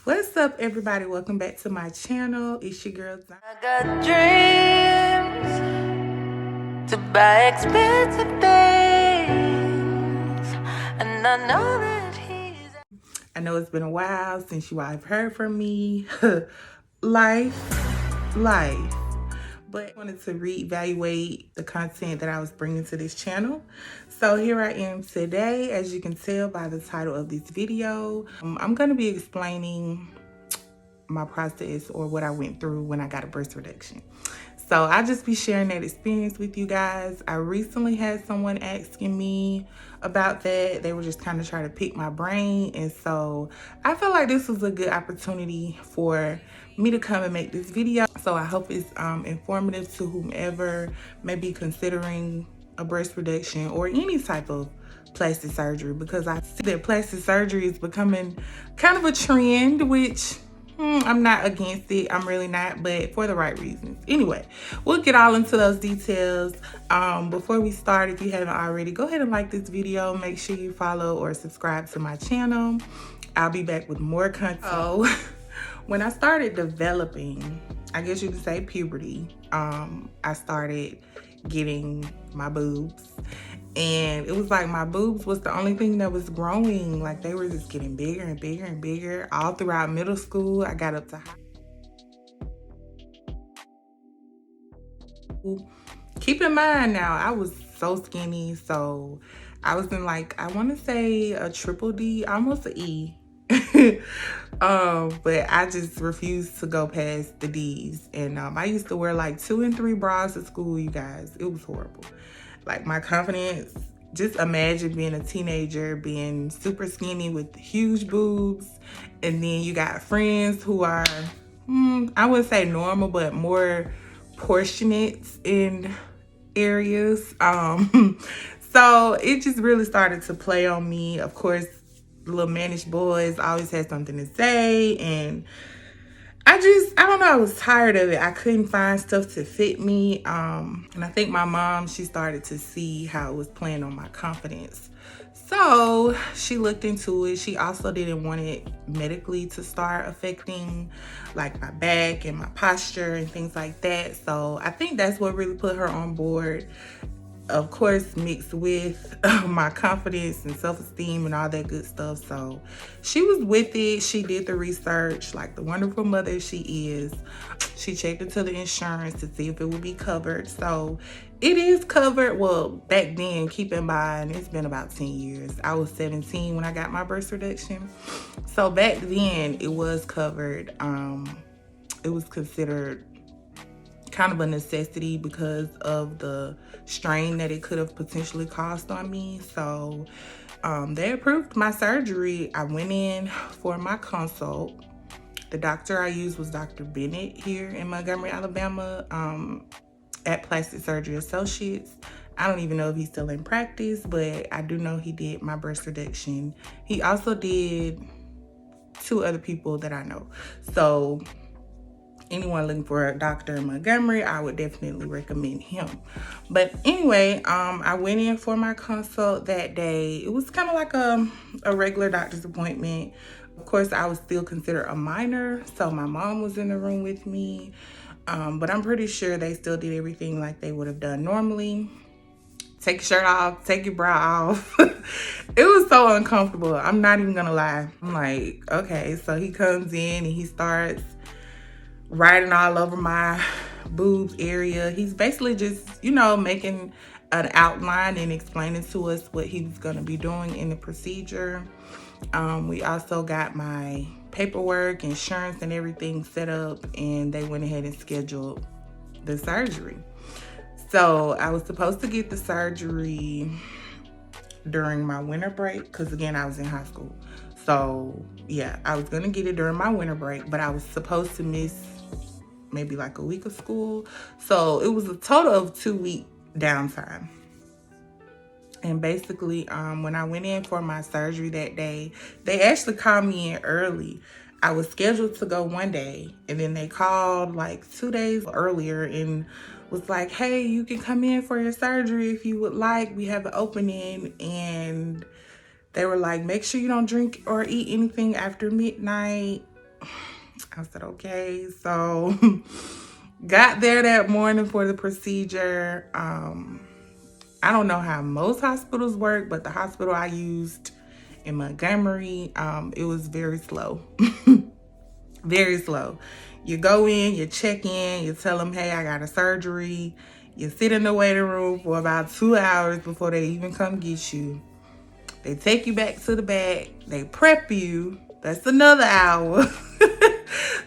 What's up, everybody? Welcome back to my channel. It's your girl Zion. I got dreams to buy expensive things, and I know that I know it's been a while since you all have heard from me. life. But I wanted to reevaluate the content that I was bringing to this channel. So here I am today. As you can tell by the title of this video, I'm going to be explaining my process or what I went through when I got a breast reduction. So I'll just be sharing that experience with you guys. I recently had someone asking me about that. They were just kind of trying to pick my brain. And so I feel like this was a good opportunity for me to come and make this video. So I hope it's informative to whomever may be considering a breast reduction or any type of plastic surgery, because I see that plastic surgery is becoming kind of a trend, which I'm not against it. I'm really not, but for the right reasons. Anyway, we'll get all into those details. Before we start, if you haven't already, go ahead and like this video. Make sure you follow or subscribe to my channel. I'll be back with more content. So, when I started developing, I guess you could say puberty, I started getting my boobs. And it was like my boobs was the only thing that was growing. Like they were just getting bigger and bigger and bigger all throughout middle school. I got up to high school. Keep in mind now, I was so skinny. So I was in like, I want to say a triple D, almost an E. But I just refused to go past the D's. And I used to wear like 2 and 3 bras at school, you guys. It was horrible. Like my confidence, just imagine being a teenager, being super skinny with huge boobs. And then you got friends who are, I wouldn't say normal, but more proportionate in areas. So it just really started to play on me. Of course, the little managed boys always had something to say. And I don't know, I was tired of it. I couldn't find stuff to fit me. And I think my mom, she started to see how it was playing on my confidence. So she looked into it. She also didn't want it medically to start affecting like my back and my posture and things like that. So I think that's what really put her on board. Of course, mixed with my confidence and self-esteem and all that good stuff. So she was with it. She did the research like the wonderful mother she is. She checked into the insurance to see if it would be covered. So it is covered. Well, back then, keep in mind, it's been about 10 years. I was 17 when I got my breast reduction. So back then, it was covered. It was considered kind of a necessity because of the strain that it could have potentially caused on me. So they approved my surgery. I went in for my consult. The doctor I used was Dr. Bennett here in Montgomery, Alabama, at Plastic Surgery Associates. I don't even know if he's still in practice, but I do know he did my breast reduction. He also did 2 other people that I know. So anyone looking for a doctor in Montgomery, I would definitely recommend him. But anyway, I went in for my consult that day. It was kind of like a regular doctor's appointment. Of course, I was still considered a minor, so my mom was in the room with me. But I'm pretty sure they still did everything like they would have done normally. Take your shirt off, take your bra off. It was so uncomfortable. I'm not even gonna lie. I'm like, okay, so he comes in and he starts writing all over my boobs area. He's basically just, making an outline and explaining to us what he was going to be doing in the procedure. We also got my paperwork, insurance, and everything set up, and they went ahead and scheduled the surgery. So I was supposed to get the surgery during my winter break because, again, I was in high school. So yeah, I was going to get it during my winter break, but I was supposed to miss maybe like a week of school. So it was a total of 2-week downtime. And basically, when I went in for my surgery that day, they actually called me in early. I was scheduled to go one day, and then they called like 2 days earlier and was like, hey, you can come in for your surgery if you would like. We have an opening. And they were like, make sure you don't drink or eat anything after midnight. I said, okay. So got there that morning for the procedure. I don't know how most hospitals work, but the hospital I used in Montgomery, it was very slow. Very slow. You go in, you check in, you tell them, hey, I got a surgery. You sit in the waiting room for about 2 hours before they even come get you. They take you back to the back. They prep you. That's another hour.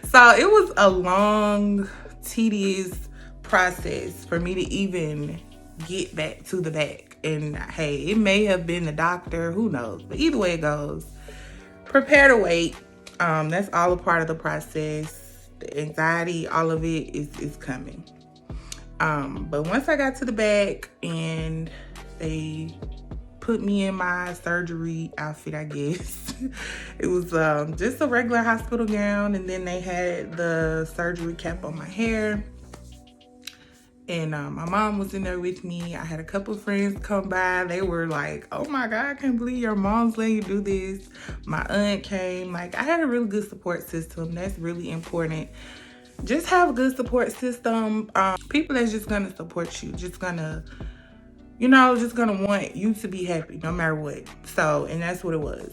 So it was a long, tedious process for me to even get back to the back. And hey, it may have been the doctor, who knows? But either way it goes, prepare to wait. That's all a part of the process. The anxiety, all of it is coming. But once I got to the back and they put me in my surgery outfit, I guess. It was just a regular hospital gown, and then they had the surgery cap on my hair. And my mom was in there with me. I had a couple of friends come by. They were like, oh my God, I can't believe your mom's letting you do this. My aunt came. Like, I had a really good support system. That's really important. Just have a good support system. People that's just gonna support you, just gonna want you to be happy no matter what. So, and that's what it was.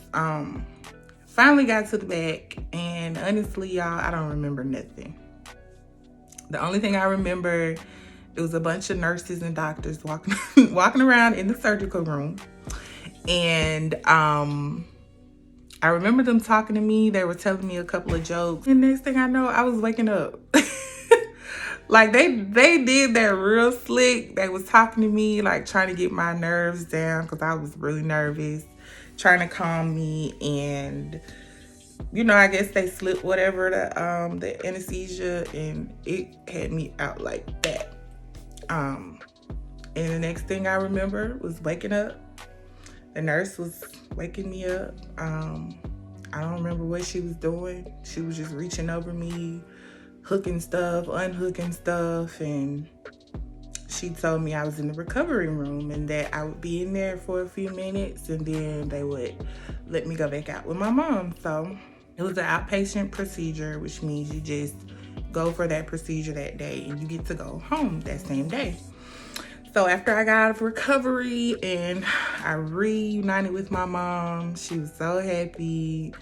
Finally got to the back, and honestly, y'all, I don't remember nothing. The only thing I remember, it was a bunch of nurses and doctors walking around in the surgical room. And I remember them talking to me. They were telling me a couple of jokes. And next thing I know, I was waking up. Like, they did that real slick. They was talking to me, like, trying to get my nerves down because I was really nervous, trying to calm me. And, I guess they slipped whatever the anesthesia, and it had me out like that. And the next thing I remember was waking up. The nurse was waking me up. I don't remember what she was doing. She was just reaching over me, hooking stuff, unhooking stuff, and she told me I was in the recovery room and that I would be in there for a few minutes, and then they would let me go back out with my mom. So it was an outpatient procedure, which means you just go for that procedure that day and you get to go home that same day. So after I got out of recovery and I reunited with my mom, she was so happy.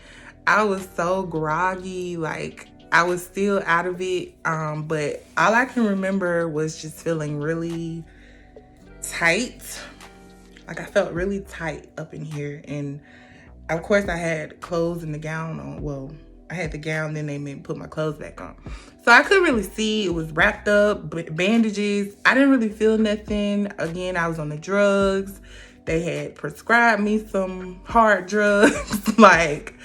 I was so groggy, like I was still out of it. But all I can remember was just feeling really tight. Like I felt really tight up in here. And of course I had clothes and the gown on. Well, I had the gown, then they made me put my clothes back on. So I couldn't really see. It was wrapped up, bandages. I didn't really feel nothing. Again, I was on the drugs. They had prescribed me some hard drugs. Like,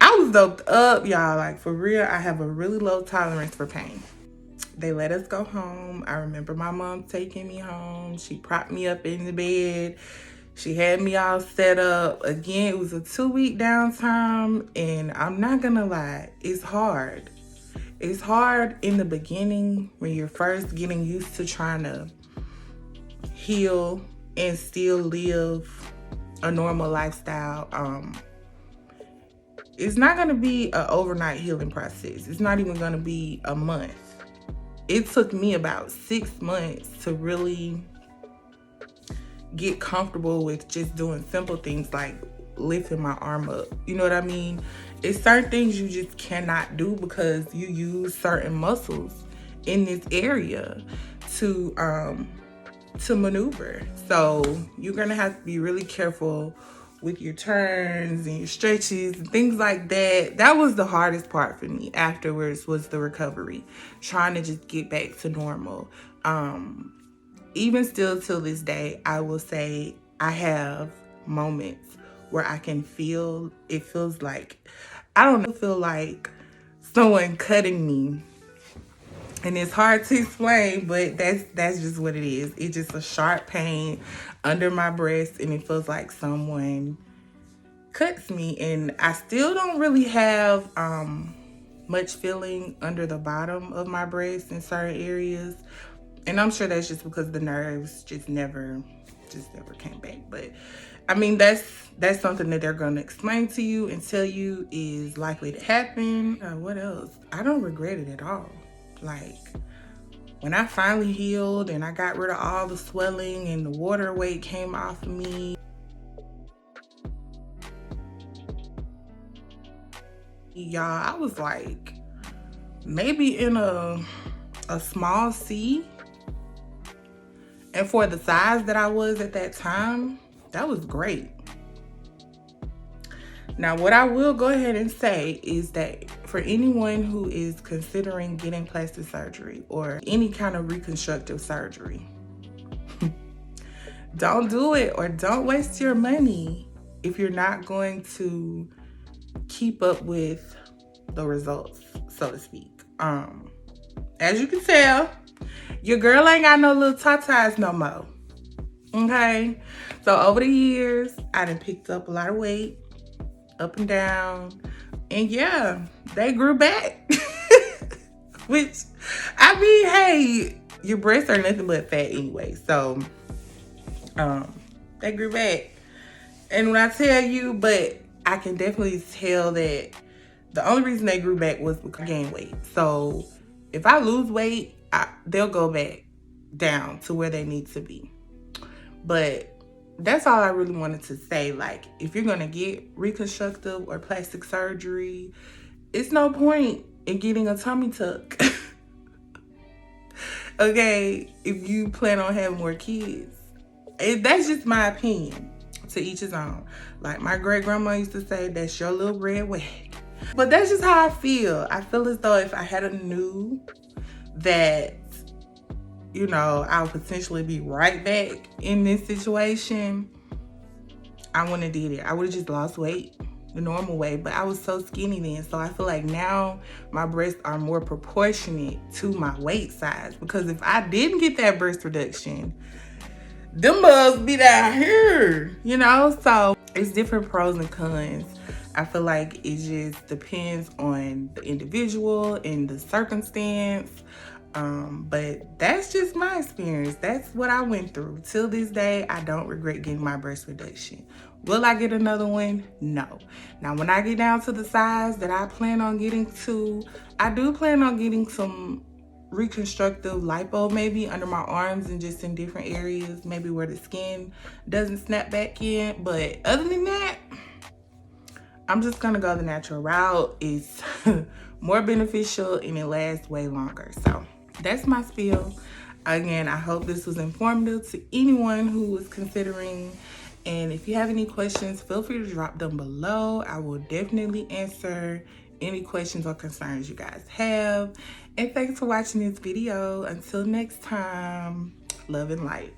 I was doped up, y'all. Like, for real, I have a really low tolerance for pain. They let us go home. I remember my mom taking me home. She propped me up in the bed. She had me all set up. Again, it was a 2-week downtime, and I'm not gonna lie, it's hard. It's hard in the beginning when you're first getting used to trying to heal and still live a normal lifestyle. It's not gonna be an overnight healing process. It's not even gonna be a month. It took me about 6 months to really get comfortable with just doing simple things like lifting my arm up. You know what I mean? It's certain things you just cannot do because you use certain muscles in this area to maneuver. So you're gonna have to be really careful with your turns and your stretches and things like that. That was the hardest part for me afterwards, was the recovery, trying to just get back to normal. Even still till this day, I will say I have moments where I can feel, it feels like, I don't know, feel like someone cutting me. And it's hard to explain, but that's just what it is. It's just a sharp pain under my breast, and it feels like someone cuts me. And I still don't really have much feeling under the bottom of my breast in certain areas. And I'm sure that's just because the nerves just never just never came back. But I mean, that's something that they're going to explain to you and tell you is likely to happen. What else? I don't regret it at all. Like, when I finally healed and I got rid of all the swelling and the water weight came off of me, y'all, I was like maybe in a small C. And for the size that I was at that time, that was great. Now, what I will go ahead and say is that for anyone who is considering getting plastic surgery or any kind of reconstructive surgery, don't do it, or don't waste your money if you're not going to keep up with the results, so to speak. As you can tell, your girl ain't got no little tatas no more. Okay? So over the years, I done picked up a lot of weight, up and down. And yeah, they grew back. Which, I mean, hey, your breasts are nothing but fat anyway. So, they grew back. And when I tell you, but I can definitely tell that the only reason they grew back was because I gained weight. So, if I lose weight, they'll go back down to where they need to be. But that's all I really wanted to say. Like, if you're going to get reconstructive or plastic surgery, it's no point in getting a tummy tuck. Okay, if you plan on having more kids. That's just my opinion. To each his own. Like my great grandma used to say, that's your little red wag. But that's just how I feel. I feel as though if I had knew that, you know, I would potentially be right back in this situation, I wouldn't have did it. I would have just lost weight the normal way. But I was so skinny then. So I feel like now my breasts are more proportionate to my weight size. Because if I didn't get that breast reduction, them must be down here, you know? So it's different pros and cons. I feel like it just depends on the individual and the circumstance. But that's just my experience. That's what I went through. Till this day, I don't regret getting my breast reduction. Will I get another one? No. Now, when I get down to the size that I plan on getting to, I do plan on getting some reconstructive lipo maybe under my arms and just in different areas, maybe where the skin doesn't snap back in. But other than that, I'm just gonna go the natural route. It's more beneficial and it lasts way longer. So that's my spiel. Again, I hope this was informative to anyone who is considering. And if you have any questions, feel free to drop them below. I will definitely answer any questions or concerns you guys have. And thanks for watching this video. Until next time, love and light.